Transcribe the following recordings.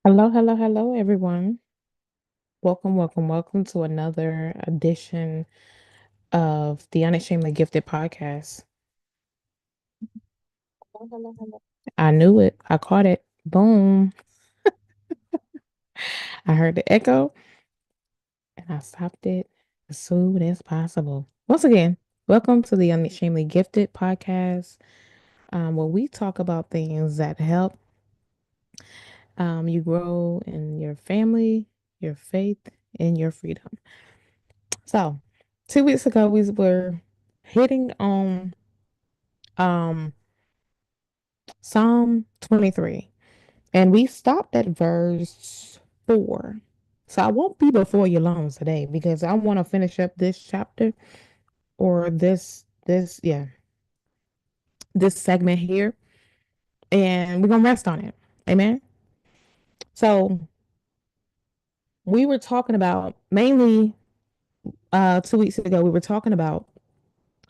Hello, hello, hello, everyone. Welcome, welcome, welcome to another edition of the Unashamedly Gifted podcast. Hello, hello, hello. I knew it. I caught it. Boom. I heard the echo and I stopped it as soon as possible. Once again, welcome to the Unashamedly Gifted podcast, where we talk about things that help you grow in your family, your faith, and your freedom. So, 2 weeks ago, we were hitting on um Psalm 23, and we stopped at verse 4. So I won't be before you long today because I want to finish up this chapter or this segment here, and we're gonna rest on it. Amen. So we were talking about mainly 2 weeks ago, we were talking about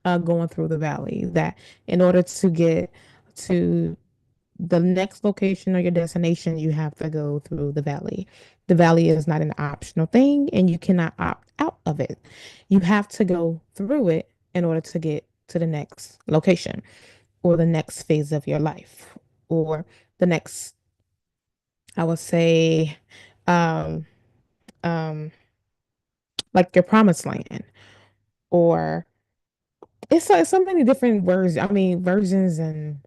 going through the valley, that in order to get to the next location or your destination, you have to go through the valley. The valley is not an optional thing, and you cannot opt out of it. You have to go through it in order to get to the next location or the next phase of your life or the next, I would say, um, um, like your promised land, or it's like so many different words. I mean, versions and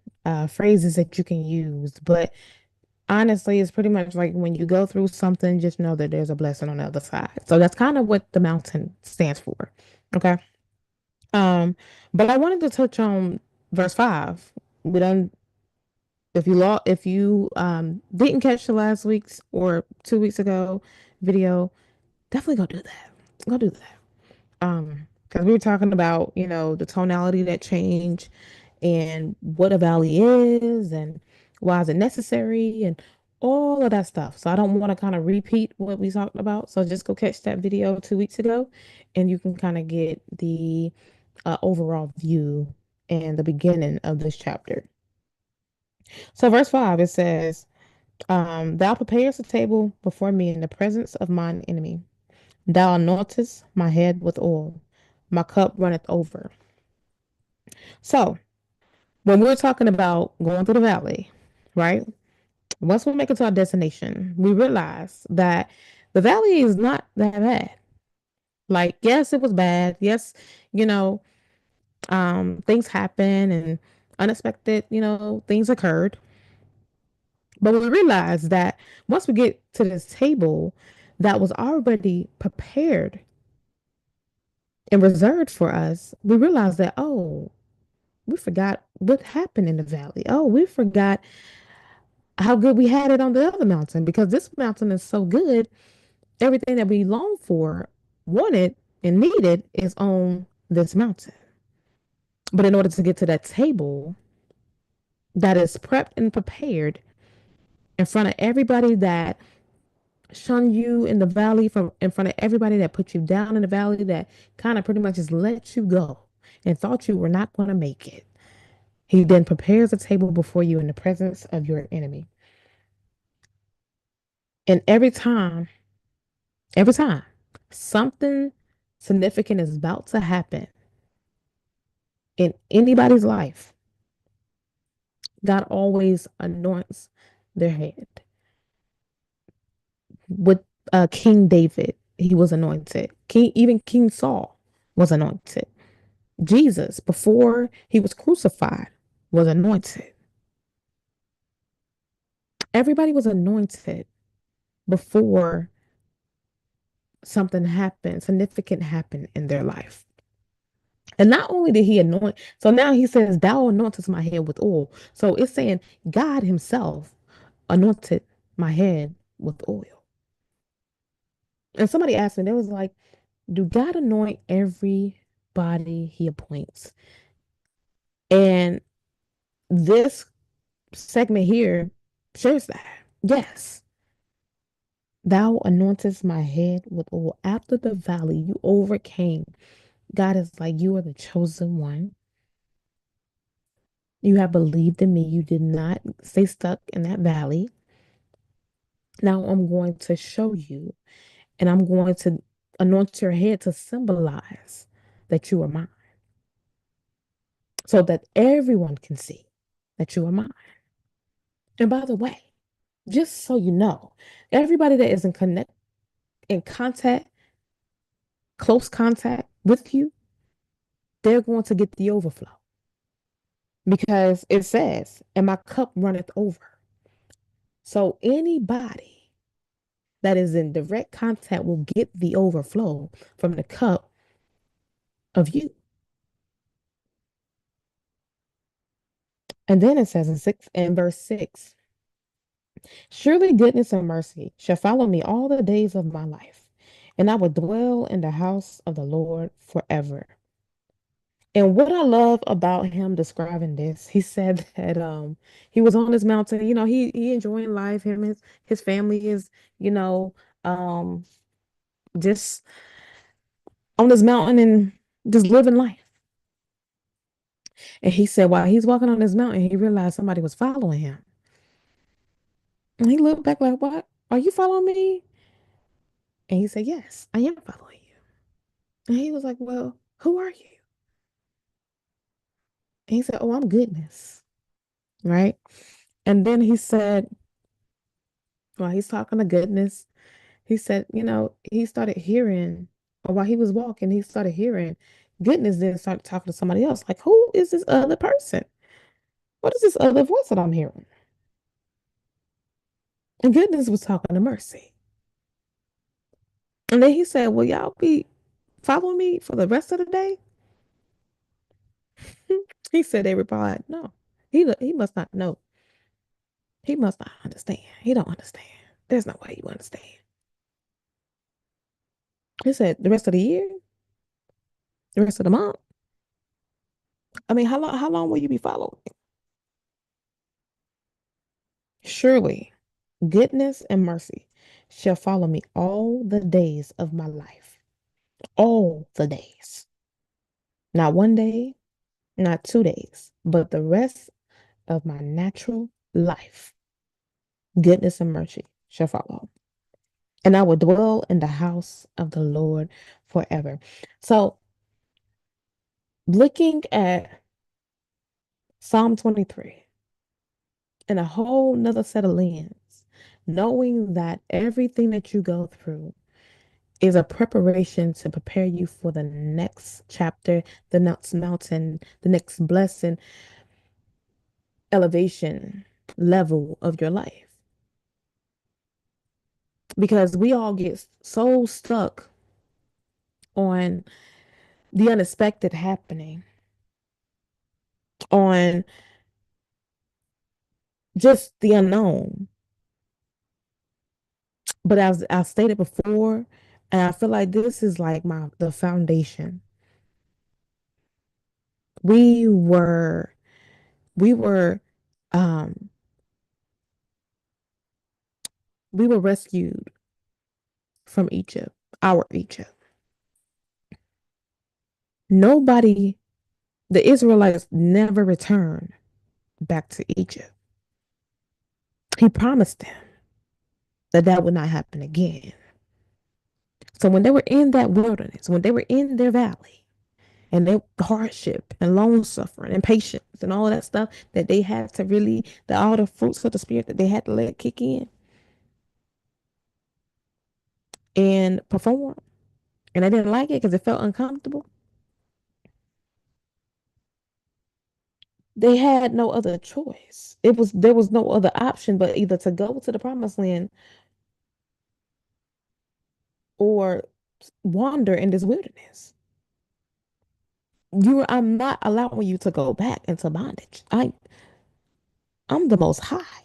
phrases that you can use, but honestly, it's pretty much like when you go through something, just know that there's a blessing on the other side. So that's kind of what the mountain stands for. Okay. Um, but I wanted to touch on verse 5. We done if you didn't catch the last week's or 2 weeks ago video, definitely go do that. Go do that. Because we were talking about, the tonality that change and what a valley is and why is it necessary and all of that stuff. So I don't want to kind of repeat what we talked about. So just go catch that video 2 weeks ago and you can kind of get the overall view and the beginning of this chapter. So verse 5, it says, thou preparest a table before me in the presence of mine enemy. Thou anointest my head with oil. My cup runneth over. So when we're talking about going through the valley, right? Once we make it to our destination, we realize that the valley is not that bad. Like, yes, it was bad. Yes, you know, things happen and unexpected, things occurred. But we realize that once we get to this table that was already prepared and reserved for us, we realize that, oh, we forgot what happened in the valley. Oh, we forgot how good we had it on the other mountain because this mountain is so good. Everything that we longed for, wanted, and needed is on this mountain. But in order to get to that table that is prepped and prepared in front of everybody that shunned you in the valley, from in front of everybody that put you down in the valley, that kind of pretty much just let you go and thought you were not going to make it. He then prepares a table before you in the presence of your enemy. And every time something significant is about to happen in anybody's life, God always anoints their head. With King David, he was anointed. Even King Saul was anointed. Jesus, before he was crucified, was anointed. Everybody was anointed before something happened, significant happened in their life. And not only did he anoint, so now he says, thou anointest my head with oil. So it's saying God himself anointed my head with oil. And somebody asked me, they was like, do God anoint everybody he appoints? And this segment here shares that. Yes. Thou anointest my head with oil. After the valley, you overcame. God is like, you are the chosen one. You have believed in me. You did not stay stuck in that valley. Now I'm going to show you, and I'm going to anoint your head to symbolize that you are mine, so that everyone can see that you are mine. And by the way, just so you know, everybody that is in contact, close contact with you, they're going to get the overflow because it says, and my cup runneth over. So anybody that is in direct contact will get the overflow from the cup of you. And then it says in verse 6, surely goodness and mercy shall follow me all the days of my life, and I will dwell in the house of the Lord forever. And what I love about him describing this, he said that he was on this mountain, he enjoying life. Him, his family is, you know, um just on this mountain and just living life. And he said while he's walking on this mountain, he realized somebody was following him. And he looked back like, what? Are you following me? And he said, yes, I am following you. And he was like, well, who are you? And he said, oh, I'm goodness. Right. And then he said, while he's talking to goodness, he said, he started hearing, or while he was walking, he started hearing goodness, then started talking to somebody else. Like, who is this other person? What is this other voice that I'm hearing? And goodness was talking to mercy. And then he said, will y'all be following me for the rest of the day? He said, they replied, no. He must not know. He must not understand. He don't understand. There's no way you understand. He said, the rest of the year, the rest of the month. I mean, how long will you be following? Surely goodness and mercy shall follow me all the days of my life. All the days. Not one day, not 2 days, but the rest of my natural life. Goodness and mercy shall follow. And I will dwell in the house of the Lord forever. So, looking at Psalm 23 in a whole nother set of lens, knowing that everything that you go through is a preparation to prepare you for the next chapter, the next mountain, the next blessing, elevation, level of your life. Because we all get so stuck on the unexpected happening, on just the unknown. But as I stated before, and I feel like this is like the foundation. We were we were um we were rescued from Egypt, our Egypt. Nobody, the Israelites never returned back to Egypt. He promised them that that would not happen again. So when they were in that wilderness, when they were in their valley, and their hardship and long suffering and patience and all of that stuff that they had to really, all the fruits of the spirit that they had to let kick in and perform, and they didn't like it because it felt uncomfortable. They had no other choice. There was no other option but either to go to the promised land or wander in this wilderness. I'm not allowing you to go back into bondage. I'm the most high.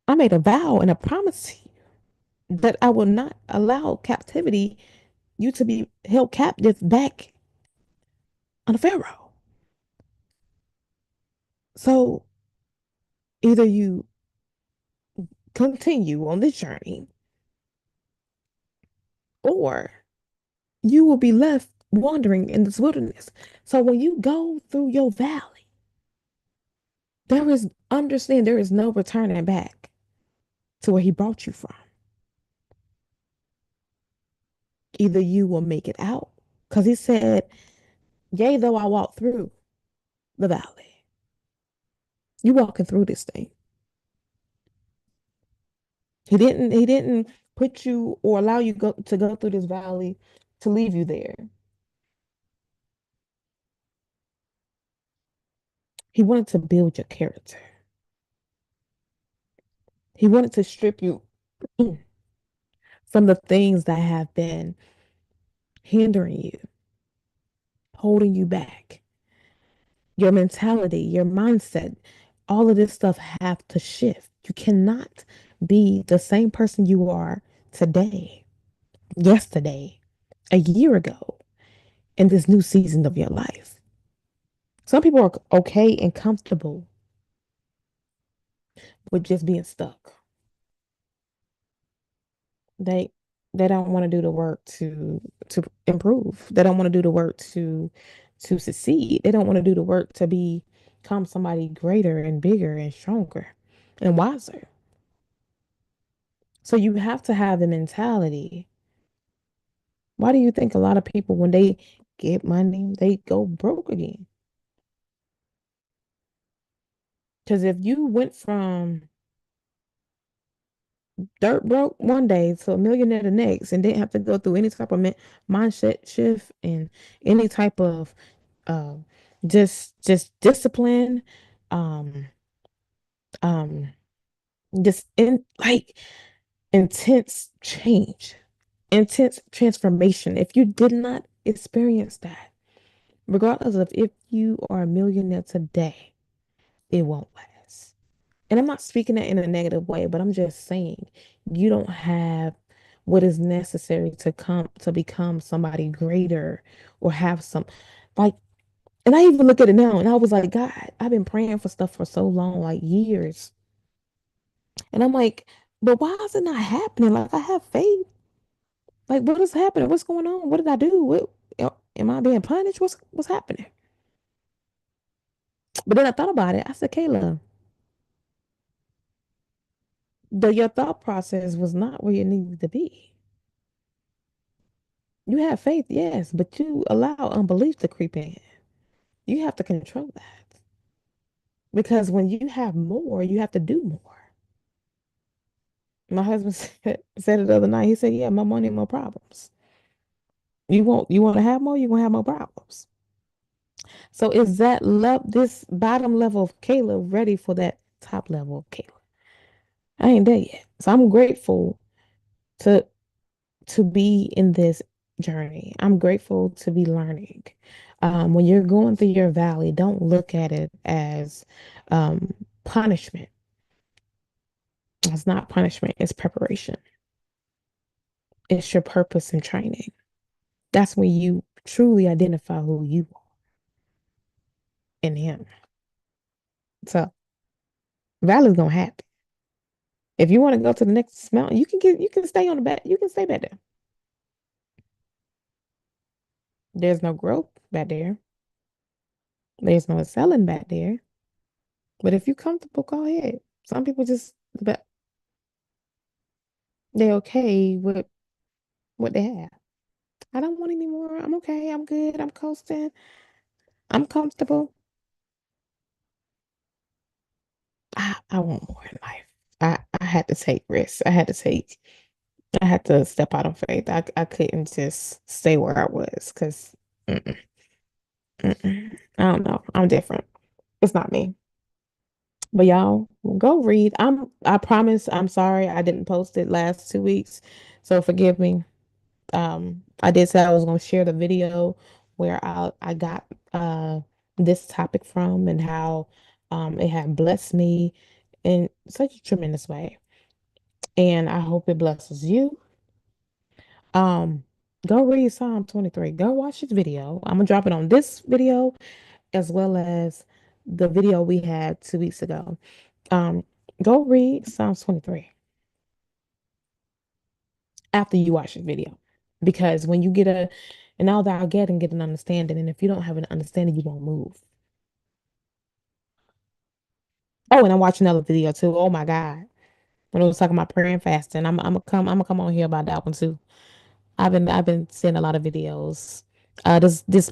I made a vow and a promise to you that I will not allow captivity, you to be held captive back on Pharaoh. So either you continue on this journey or you will be left wandering in this wilderness. So when you go through your valley, there is no returning back. to where he brought you from. Either you will make it out. Because he said, yea, though I walk through the valley, you walking through this thing. He didn't put you or allow you to go through this valley to leave you there. He wanted to build your character. He wanted to strip you from the things that have been hindering you, holding you back. Your mentality, your mindset, all of this stuff have to shift. You cannot be the same person you are today, yesterday, a year ago, in this new season of your life. Some people are okay and comfortable with just being stuck. They they don't want to do the work to improve. They don't want to do the work to succeed. They don't want to do the work to become somebody greater and bigger and stronger and wiser. So you have to have the mentality. Why do you think a lot of people, when they get money, they go broke again? Because if you went from dirt broke one day to a millionaire the next and didn't have to go through any type of mindset shift and any type of uh, just discipline, um, um, just in like intense change, intense transformation. If you did not experience that, regardless of if you are a millionaire today, it won't last. And I'm not speaking that in a negative way, but I'm just saying you don't have what is necessary to come to become somebody greater or have some like, and I even look at it now and I was like, God, I've been praying for stuff for so long, like years. And I'm like, but why is it not happening? Like I have faith. Like what is happening? What's going on? What did I do? Am I being punished? What's happening? But then I thought about it. I said, Kayla, your thought process was not where you needed to be. You have faith, yes, but you allow unbelief to creep in. You have to control that because when you have more, you have to do more. My husband said it the other night. He said, "Yeah, more money, more problems. You want to have more, you're gonna have more problems." So is that this bottom level of Kayla ready for that top level of Kayla? I ain't there yet. So I'm grateful to be in this journey. I'm grateful to be learning. When you're going through your valley, don't look at it as um, punishment. It's not punishment, it's preparation. It's your purpose and training. That's when you truly identify who you are in Him. So, valley's gonna happen. If you want to go to the next mountain, you can stay on the back, you can stay back there. There's no growth back there. There's no selling back there. But if you're comfortable, go ahead. Some people just but they're okay with what they have. I don't want any more. I'm okay. I'm good. I'm coasting. I'm comfortable. I want more in life. I had to take risks. I had to step out on faith. I couldn't just stay where I was because I don't know. I'm different. It's not me. But y'all go read. I promise I'm sorry I didn't post it last 2 weeks. So forgive me. I did say I was going to share the video where I got this topic from and how it had blessed me in such a tremendous way. And I hope it blesses you. Um, go read Psalm 23. Go watch this video. I'm gonna drop it on this video as well as the video we had 2 weeks ago. Um, go read Psalms 23 after you watch this video. Because when you get and all that I get and get an understanding, and if you don't have an understanding, you won't move. Oh, and I'm watching another video too. Oh my God. when I was talking about prayer and fasting. I'm gonna come on here about that one too. I've been seeing a lot of videos.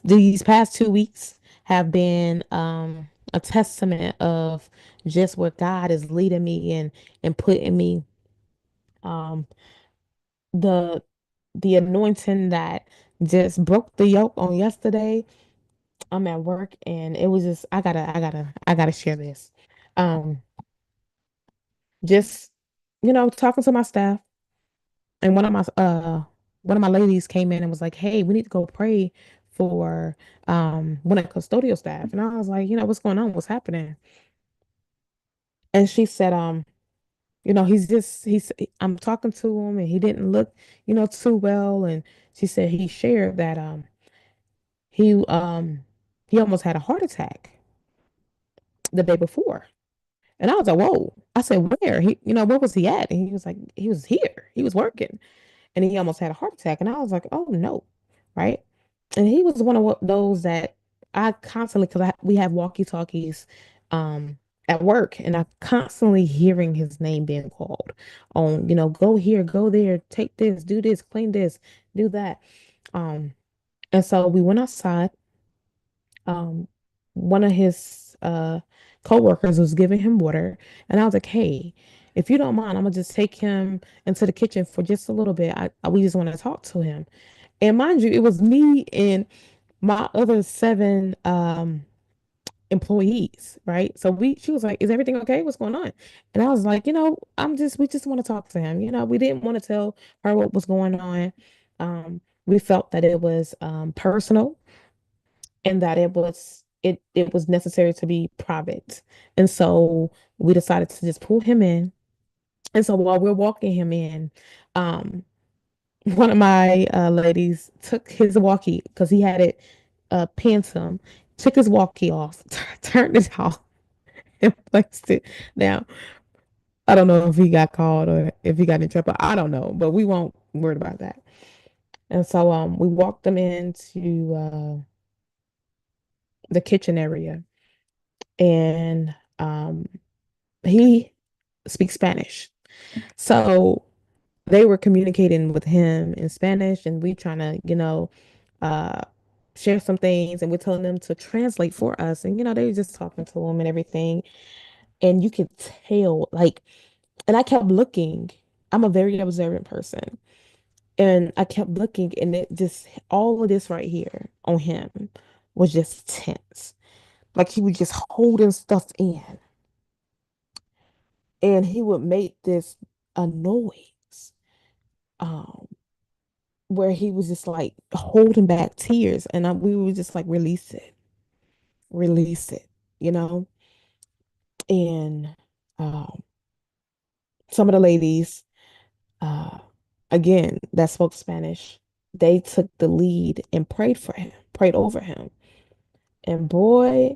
These past 2 weeks have been a testament of just where God is leading me and putting me. Um, the the anointing that just broke the yoke on yesterday. I'm at work and it was just I gotta share this. Um, just talking to my staff, and one of my ladies came in and was like, "Hey, we need to go pray for one of the custodial staff." And I was like, "What's going on? What's happening?" And she said, he's I'm talking to him and he didn't look, too well. And she said he shared that he he almost had a heart attack the day before. And I was like, "Whoa." I said, "Where?" Where was he at? And he was like, he was here. He was working. And he almost had a heart attack. And I was like, "Oh no." Right. And he was one of those that I constantly, because we have walkie-talkies at work, and I constantly hearing his name being called on, go here, go there, take this, do this, clean this, do that. Um, and so we went outside. um One of his co-workers was giving him water, and I was like, "Hey, if you don't mind, I'm gonna just take him into the kitchen for just a little bit. We just want to talk to him." And mind you, it was me and my other seven employees, right? So she was like, "Is everything okay? What's going on?" And I was like, we just want to talk to him. We didn't want to tell her what was going on. We felt that it was personal, and that it was necessary to be private. And so we decided to just pull him in. And so while we're walking him in, um, one of my ladies took his walkie because he had it pinned to him, took his walkie off, turned it off, and placed it. Now, I don't know if he got called or if he got in trouble. I don't know, but we won't worry about that. And so we walked them into the kitchen area, and he speaks Spanish. So they were communicating with him in Spanish, and we trying to, uh, share some things, and we're telling them to translate for us. And, they were just talking to him and everything. And you could tell, like, and I kept looking. I'm a very observant person. And I kept looking, and it just, all of this right here on him was just tense. Like he was just holding stuff in, and he would make this a noise. Um, where he was just like holding back tears, and we were just like, release it, you know. And um, some of the ladies, uh, again, that spoke Spanish, they took the lead and prayed for him, prayed over him. And boy,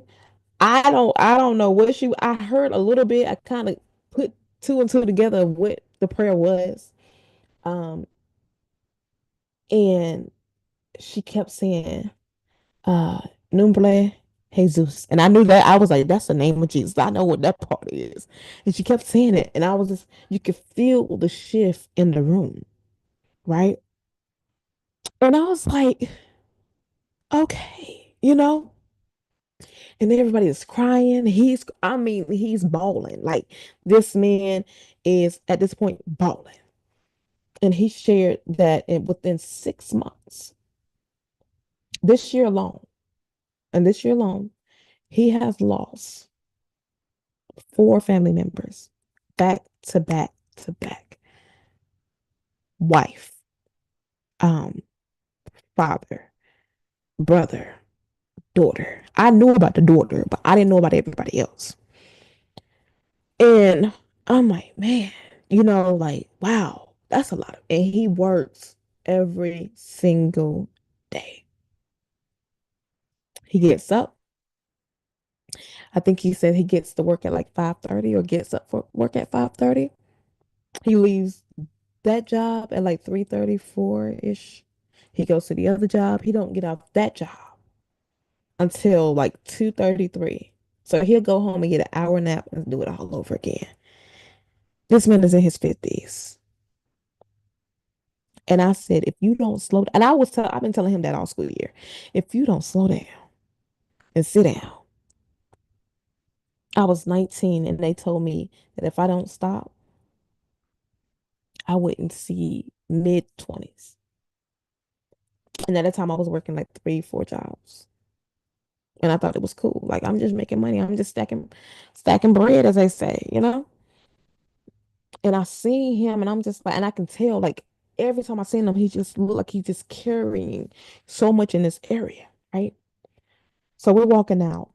I don't know what I heard a little bit. I kind of put two and two together of what the prayer was. Um, and she kept saying, uh Nombre Jesus. And I knew that. I was like, that's the name of Jesus. I know what that part is. And she kept saying it. And I was just, you could feel the shift in the room, right? And I was like, okay, and then everybody is crying. I mean, he's bawling. Like this man is at this point bawling. And he shared that within 6 months, this year alone, and this year alone, he has lost four family members back to back to back. Wife, um, father, brother, daughter. I knew about the daughter, but I didn't know about everybody else. And I'm like, man, like, wow, that's a lot. And he works every single day. He gets up. I think he said he gets to work at like 5:30 or gets up for work at 5:30. He leaves that job at like 3:34-ish. He goes to the other job. He don't get off that job until like 2:33. So he'll go home and get an hour nap and do it all over again. This man is in his 50s. And I said, if you don't slow, and I've been telling him that all school year. If you don't slow down and sit down, I was 19 and they told me that if I don't stop, I wouldn't see mid 20s. And at the time I was working like three, four jobs. And I thought it was cool. Like I'm just making money. I'm just stacking bread, as they say, you know? And I seen him and I'm just like, and I can tell like every time I seen him, he just looked like he's just carrying so much in this area, right? So we're walking out.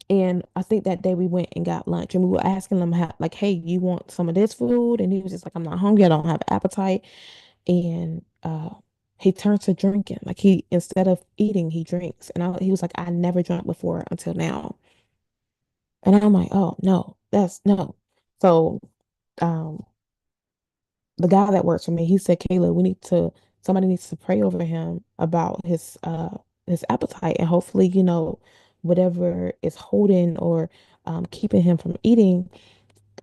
And I think that day we went and got lunch and we were asking him how, like, hey, you want some of this food? And he was just like, I'm not hungry. I don't have appetite. And he turned to drinking. Like he, instead of eating, he drinks. And he was like, I never drank before until now. And I'm like, oh no, that's no. So um the guy that works for me, he said, Kayla, somebody needs to pray over him about his appetite and hopefully, whatever is holding or keeping him from eating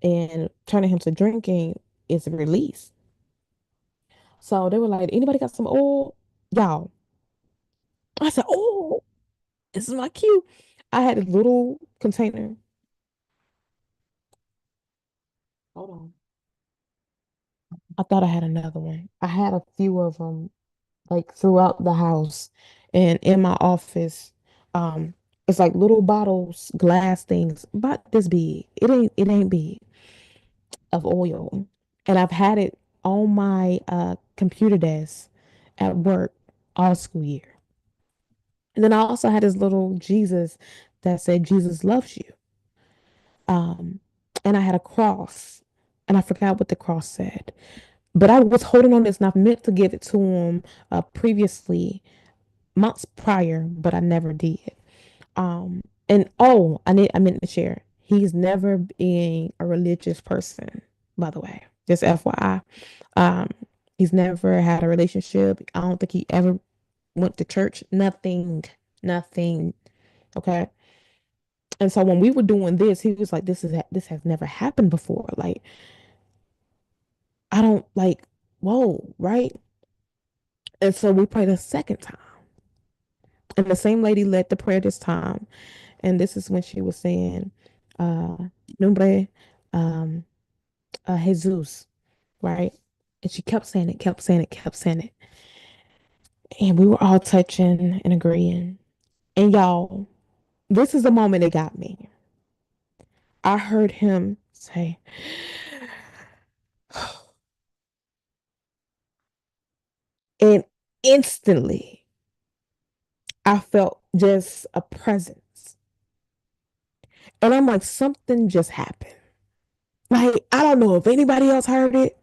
and turning him to drinking is released. So they were like, anybody got some oil? Y'all. I said, oh, this is my cue. I had a little container. Hold on. I thought I had another one. I had a few of them like throughout the house and in my office. Um, it's like little bottles, glass things, about this big. It ain't big of oil. And I've had it on my computer desk at work all school year. And then I also had this little Jesus that said Jesus loves you. Um, and I had a cross, and I forgot what the cross said. But I was holding on this, and I meant to give it to him previously, months prior, but I never did. And oh, I meant to share. He's never been a religious person, by the way. Just FYI. Um, he's never had a relationship. I don't think he ever went to church. Nothing, nothing. Okay. And so when we were doing this, he was like, this has never happened before. Like, I don't like, whoa, right? And so we prayed a second time. And the same lady led the prayer this time. And this is when she was saying, uh, Nombre, um, Jesus, right? And she kept saying it, kept saying it, kept saying it. And we were all touching and agreeing. And y'all, this is the moment that got me. I heard him say, and instantly I felt just a presence. And I'm like, something just happened. Like, I don't know if anybody else heard it,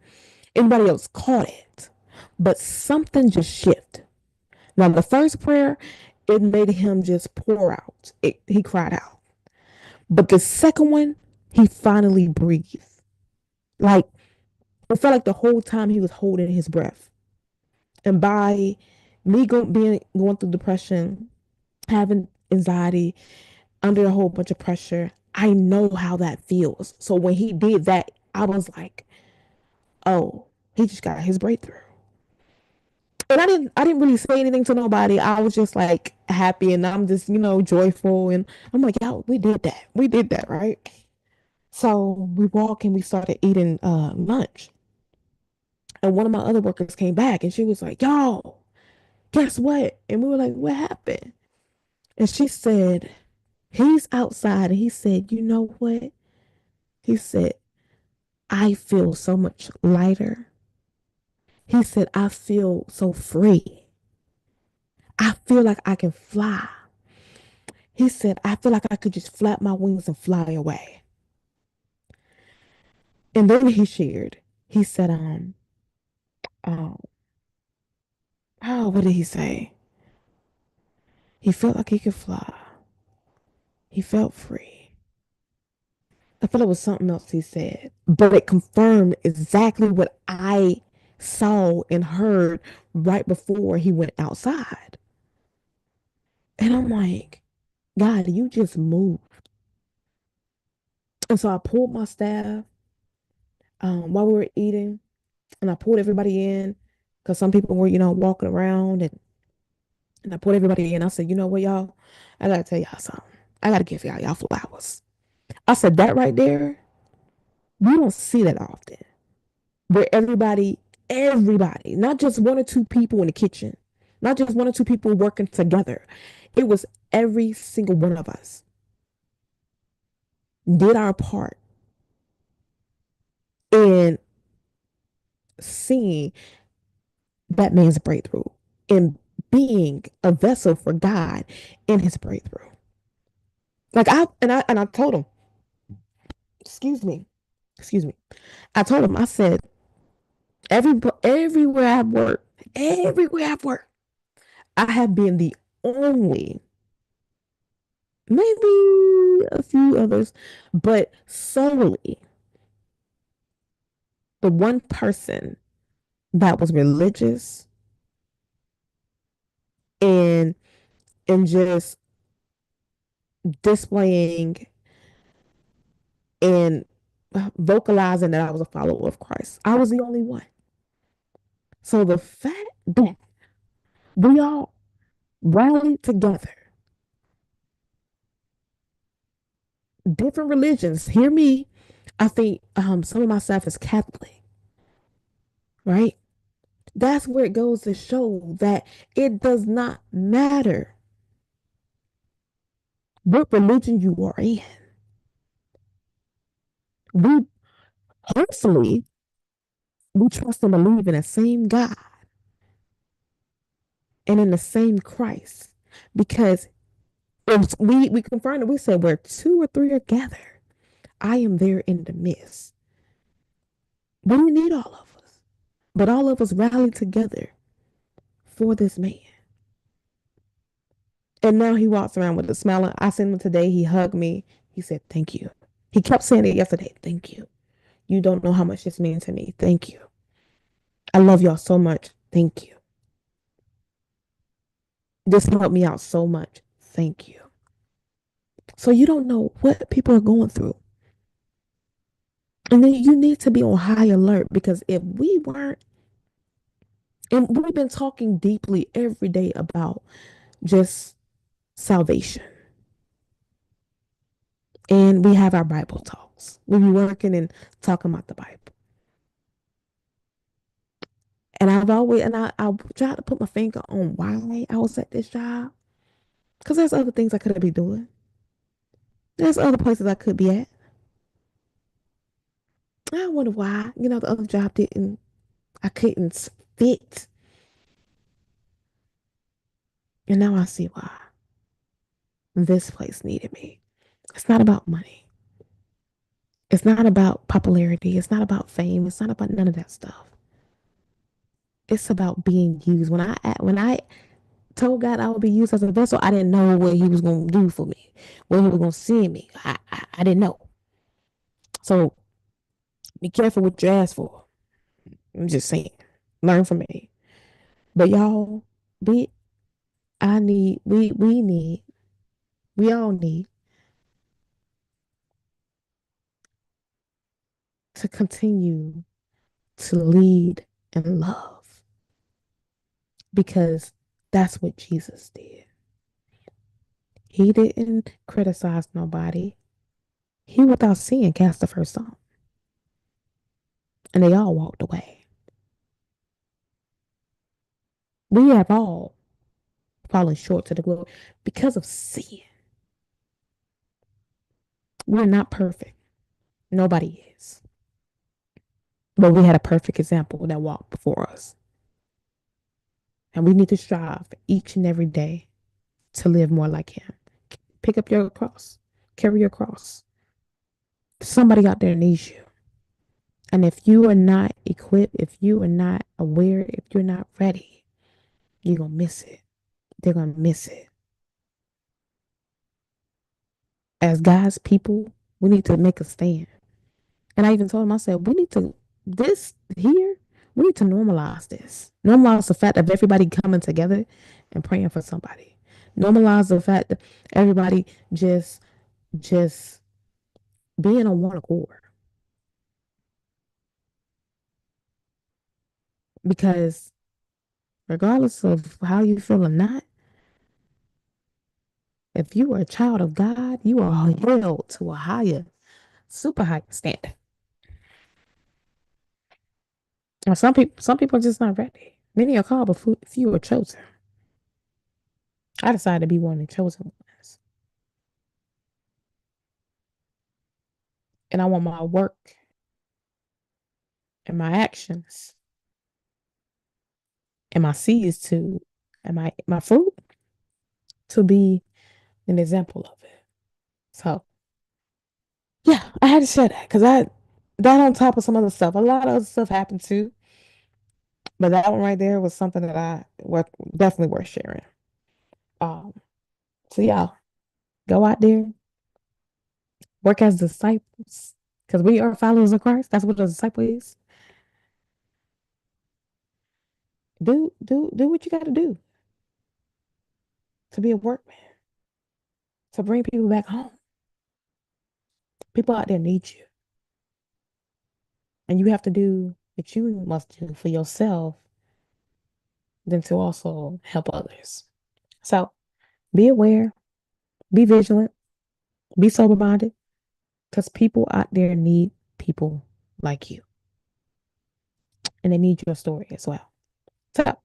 anybody else caught it, but something just shifted. Now, the first prayer, it made him just pour out. He cried out. But the second one, he finally breathed. Like, it felt like the whole time he was holding his breath. And by me going through depression, having anxiety, under a whole bunch of pressure, I know how that feels. So when he did that, I was like, oh, he just got his breakthrough. And I didn't really say anything to nobody. I was just like happy and I'm just, joyful. And I'm like, yo, we did that. We did that, right? So we walk and we started eating lunch. And one of my other workers came back and she was like, yo, guess what? And we were like, what happened? And she said, he's outside and he said, you know what? He said, I feel so much lighter. He said, I feel so free. I feel like I can fly. He said, I feel like I could just flap my wings and fly away. And then he shared, he said, oh, oh, what did he say? He felt like he could fly. He felt free. I felt it was something else he said, but it confirmed exactly what I saw and heard right before he went outside. And I'm like, God, you just moved. And so I pulled my staff while we were eating, and I pulled everybody in because some people were, walking around, and I pulled everybody in. I said, you know what, y'all? I gotta tell y'all something. I gotta give y'all flowers. I said that right there, we don't see that often. Where everybody, not just one or two people in the kitchen, not just one or two people working together. It was every single one of us did our part in seeing that man's breakthrough, in being a vessel for God in his breakthrough. Like I told him, excuse me, excuse me. I told him, I said, everywhere I've worked, I have been the only, maybe a few others, but solely the one person that was religious and just displaying and vocalizing that I was a follower of Christ. I was the only one. So the fact that we all rallied together, different religions, hear me. I think some of my staff is Catholic, right? That's where it goes to show that it does not matter what religion you are in. We hopefully we trust and believe in the same God and in the same Christ. Because if we confirmed it, we said where two or three are gathered, I am there in the midst. We didn't need all of us, but all of us rallied together for this man. And now he walks around with a smile. I seen him today. He hugged me. He said, thank you. He kept saying it yesterday. Thank you. You don't know how much this means to me. Thank you. I love y'all so much. Thank you. This helped me out so much. Thank you. So you don't know what people are going through. And then you need to be on high alert, because if we weren't, and we've been talking deeply every day about just salvation. And we have our Bible talks. We be working and talking about the Bible. And I try to put my finger on why I was at this job. Because there's other things I could be doing. There's other places I could be at. I wonder why, the other job I couldn't fit. And now I see why this place needed me. It's not about money. It's not about popularity. It's not about fame. It's not about none of that stuff. It's about being used. When I told God I would be used as a vessel, I didn't know what He was going to do for me, where He was going to send me. I didn't know. So be careful what you ask for. I'm just saying, learn from me. But y'all, we I need we need we all need to continue to lead and love, because that's what Jesus did. He didn't criticize nobody. He without sin cast the first stone, and they all walked away. We have all fallen short to the glory because of sin. We're not perfect. Nobody is. But we had a perfect example that walked before us. And we need to strive each and every day to live more like him. Pick up your cross. Carry your cross. Somebody out there needs you. And if you are not equipped, if you are not aware, if you're not ready, you're going to miss it. They're going to miss it. As God's people, we need to make a stand. And I even told him, I said, this here, we need to normalize this. Normalize the fact of everybody coming together and praying for somebody. Normalize the fact that everybody just being on one accord. Because regardless of how you feel or not, if you are a child of God, you are held to a higher, super higher standard. And some people are just not ready. Many are called, but few are chosen. I decided to be one of the chosen ones. And I want my work and my actions and my seeds to and my fruit to be an example of it. So yeah, I had to share that because I that on top of some other stuff. A lot of other stuff happened too. But that one right there was something that I was definitely worth sharing. Um, so y'all go out there, work as disciples, because we are followers of Christ. That's what a disciple is. Do what you got to do to be a workman, to bring people back home. People out there need you, and you have to do what you must do for yourself, then to also help others. So be aware, be vigilant, be sober minded, because people out there need people like you, and they need your story as well. So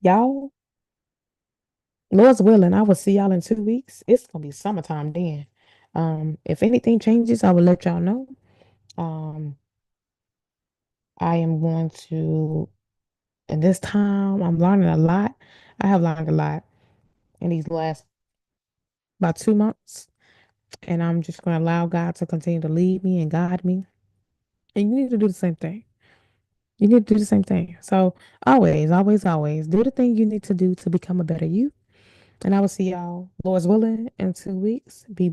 y'all, Lord's willing, I will see y'all in 2 weeks. It's gonna be summertime then. If anything changes, I will let y'all know. Um, I am going to, and this time I'm learning a lot. I have learned a lot in these last about 2 months, and I'm just going to allow God to continue to lead me and guide me. And you need to do the same thing. You need to do the same thing. So always, always, always do the thing you need to do to become a better you. And I will see y'all, Lord's willing, in 2 weeks. Be